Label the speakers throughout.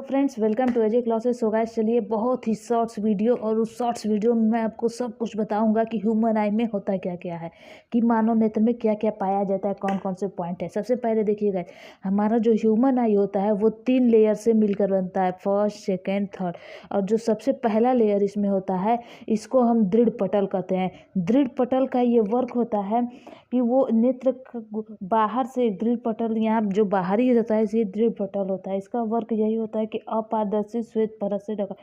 Speaker 1: Friends, welcome to Ajay classes. So guys, चलिए बहुत ही shorts video, और उस शॉर्ट्स वीडियो में मैं आपको सब कुछ बताऊंगा कि ह्यूमन आई में होता क्या क्या है, कि मानव नेत्र में क्या क्या पाया जाता है, कौन कौन से पॉइंट है। सबसे पहले देखिएगा, हमारा जो ह्यूमन आई होता है वो 3 लेयर से मिलकर बनता है, फर्स्ट, सेकेंड, थर्ड। और जो सबसे पहला लेयर इसमें होता है, इसको हम दृढ़ पटल कहते हैं। दृढ़ पटल का ये वर्क होता है कि वो नेत्र बाहर से दृढ़ पटल, यहाँ जो बाहरी रहता है ये दृढ़ पटल होता है। इसका वर्क यही होता है कि अपारदर्शी श्वेत परत से ढका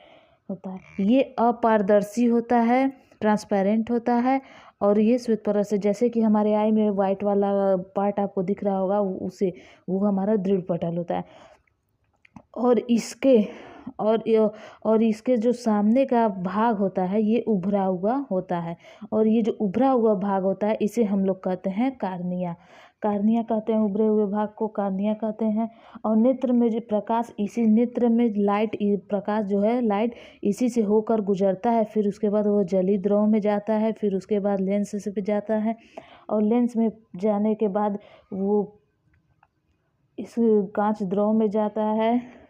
Speaker 1: होता है। ये अपारदर्शी होता है, ट्रांसपेरेंट होता है, और ये श्वेत परत से, जैसे कि हमारे आई में वाइट वाला पार्ट आपको दिख रहा होगा, उसे वो हमारा दृढ़ पटल होता है। और इसके और इसके जो सामने का भाग होता है ये उभरा हुआ होता है, और ये जो उभरा हुआ भाग होता है इसे हम लोग कहते हैं कार्निया। कार्निया कहते हैं उभरे हुए भाग को, कार्निया कहते हैं। और नेत्र में जो प्रकाश, इसी नेत्र में लाइट, प्रकाश जो है लाइट इसी से होकर गुजरता है, फिर उसके बाद वो जलीय द्रव में जाता है, फिर उसके बाद लेंस से जाता है, और लेंस में जाने के बाद वो इस कांच द्रव में जाता है,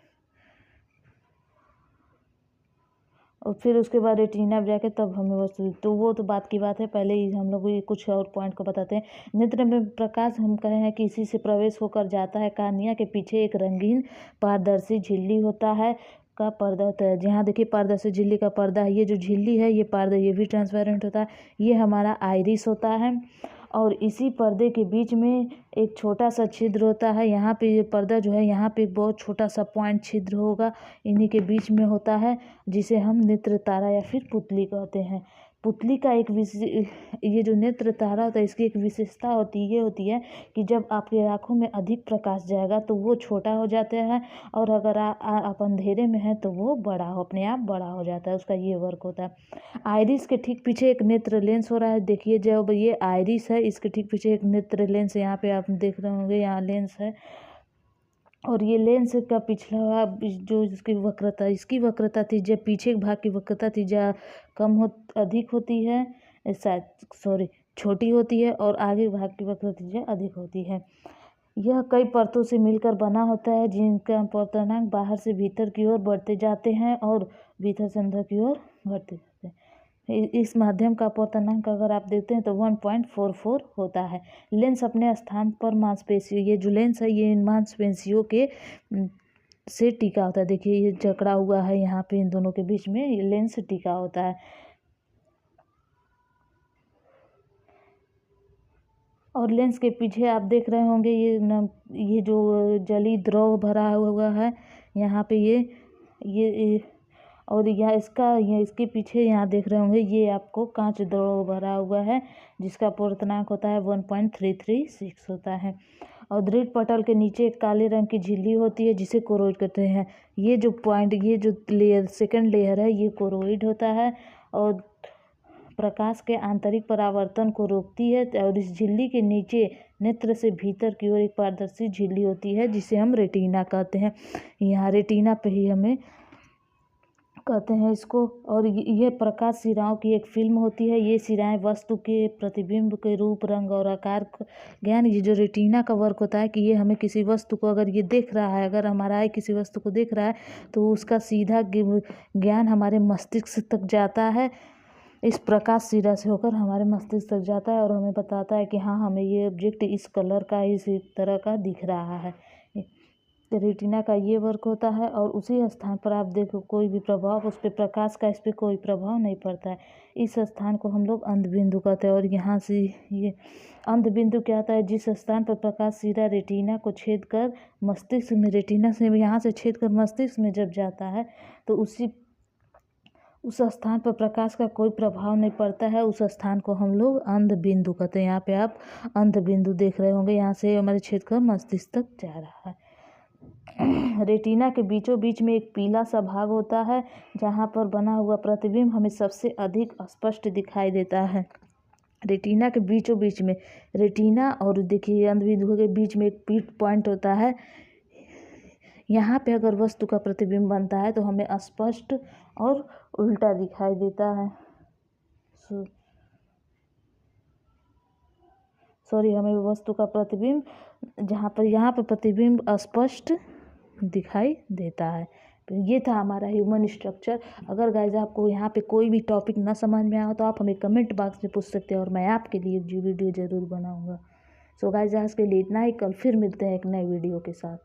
Speaker 1: और फिर उसके बाद रेटिना में जाके तब हमें वस्तु, तो वो तो बात की बात है। पहले ही हम लोग ये कुछ और पॉइंट को बताते हैं। नेत्र में प्रकाश हम कहे हैं कि इसी से प्रवेश होकर जाता है। कार्निया के पीछे एक रंगीन पारदर्शी झिल्ली होता है, का पर्दा होता है। जहाँ देखिए पारदर्शी झिल्ली का पर्दा है, ये जो झिल्ली है ये पर्दा, ये भी ट्रांसपेरेंट होता है। ये हमारा आइरिस होता है, और इसी पर्दे के बीच में एक छोटा सा छिद्र होता है। यहाँ पे ये पर्दा जो है, यहाँ पे एक बहुत छोटा सा पॉइंट छिद्र होगा, इन्हीं के बीच में होता है, जिसे हम नेत्र तारा या फिर पुतली कहते हैं। पुतली का एक ये जो नेत्र तारा होता है, इसकी एक विशेषता ये होती है कि जब आपके आँखों में अधिक प्रकाश जाएगा तो वो छोटा हो जाता है, और अगर आप अंधेरे में हैं तो वो बड़ा हो, अपने आप बड़ा हो जाता है। उसका ये वर्क होता है। आइरिस के ठीक पीछे एक नेत्र लेंस हो रहा है। देखिए, जब ये आइरिस है, इसके ठीक पीछे एक नेत्र लेंस, यहाँ पे आप देख रहे होंगे, यहाँ लेंस है। और ये लेंस का पिछला भाग जो इसकी वक्रता, इसकी वक्रता थी जब पीछे भाग की वक्रता थी जहाँ अधिक होती है, छोटी होती है, और आगे भाग की वक्रता जो अधिक होती है। यह कई परतों से मिलकर बना होता है, जिनका अपवर्तनांक बाहर से भीतर की ओर बढ़ते जाते हैं और भीतर से अंदर की ओर बढ़ते जाते हैं। इस माध्यम का अपवर्तनांक अगर आप देखते हैं तो 1.44 होता है। लेंस अपने स्थान पर मांसपेशियों, ये जो लेंस है ये इन मांसपेशियों के से टिका होता है। देखिए ये जकड़ा हुआ है, यहाँ पे इन दोनों के बीच में ये लेंस टिका होता है। और लेंस के पीछे आप देख रहे होंगे ये जो जलीय द्रव भरा हुआ है, यहाँ पे ये और इसके पीछे यहाँ देख रहे होंगे ये आपको कांच द्रव भरा हुआ है, जिसका अपवर्तनांक होता है 1.336 होता है। और दृढ़ पटल के नीचे एक काले रंग की झिल्ली होती है, जिसे कोरोइड कहते हैं। ये जो लेयर, सेकंड लेयर है, ये कोरोइड होता है, और प्रकाश के आंतरिक परावर्तन को रोकती है। और इस झिल्ली के नीचे नेत्र से भीतर की ओर एक पारदर्शी झिल्ली होती है, जिसे हम रेटिना कहते हैं। यहाँ रेटिना पे ही हमें कहते हैं इसको। और ये प्रकाश सिराओं की एक फिल्म होती है। ये सिराएं वस्तु के प्रतिबिंब के रूप, रंग और आकार ज्ञान, ये जो रेटिना का वर्क होता है कि ये हमें किसी वस्तु को, अगर ये देख रहा है, अगर हमारा आई किसी वस्तु को देख रहा है तो उसका सीधा ज्ञान हमारे मस्तिष्क तक जाता है। इस प्रकाश सिरा से होकर हमारे मस्तिष्क तक जाता है, और हमें बताता है कि हाँ, हमें ये ऑब्जेक्ट इस कलर का, इस तरह का दिख रहा है। रेटिना का ये वर्क होता है। और उसी स्थान पर आप देखो कोई भी प्रभाव, उस पर प्रकाश का इस पर कोई प्रभाव नहीं पड़ता है। इस स्थान को हम लोग अंधबिंदु कहते हैं। और यहाँ से ये अंधबिंदु क्या होता है, जिस स्थान पर प्रकाश सीधा रेटिना को छेद कर मस्तिष्क में, रेटिना से यहाँ से छेद कर मस्तिष्क में जब जाता है तो उस स्थान पर प्रकाश का कोई प्रभाव नहीं पड़ता है। उस स्थान को हम लोग अंधबिंदु कहते हैं। यहाँ पे आप अंधबिंदु देख रहे होंगे, यहाँ से हमारे छेद कर मस्तिष्क तक जा रहा है। रेटिना के बीचों बीच में एक पीला सा भाग होता है, जहाँ पर बना हुआ प्रतिबिंब हमें सबसे अधिक स्पष्ट दिखाई देता है। रेटिना के बीचों बीच में, रेटिना और देखिए अंधबिंदु के बीच में एक पीट पॉइंट होता है। यहाँ पे अगर वस्तु का प्रतिबिंब बनता है तो हमें स्पष्ट और उल्टा दिखाई देता है। हमें वस्तु का प्रतिबिंब यहाँ पर प्रतिबिंब स्पष्ट दिखाई देता है। तो ये था हमारा ह्यूमन स्ट्रक्चर। अगर गाइज आपको यहाँ पे कोई भी टॉपिक ना समझ में आया तो आप हमें कमेंट बॉक्स में पूछ सकते हैं और मैं आपके लिए वीडियो ज़रूर बनाऊँगा। सो गाइज आज के लिए इतना ही, कल फिर मिलते हैं एक नए वीडियो के साथ।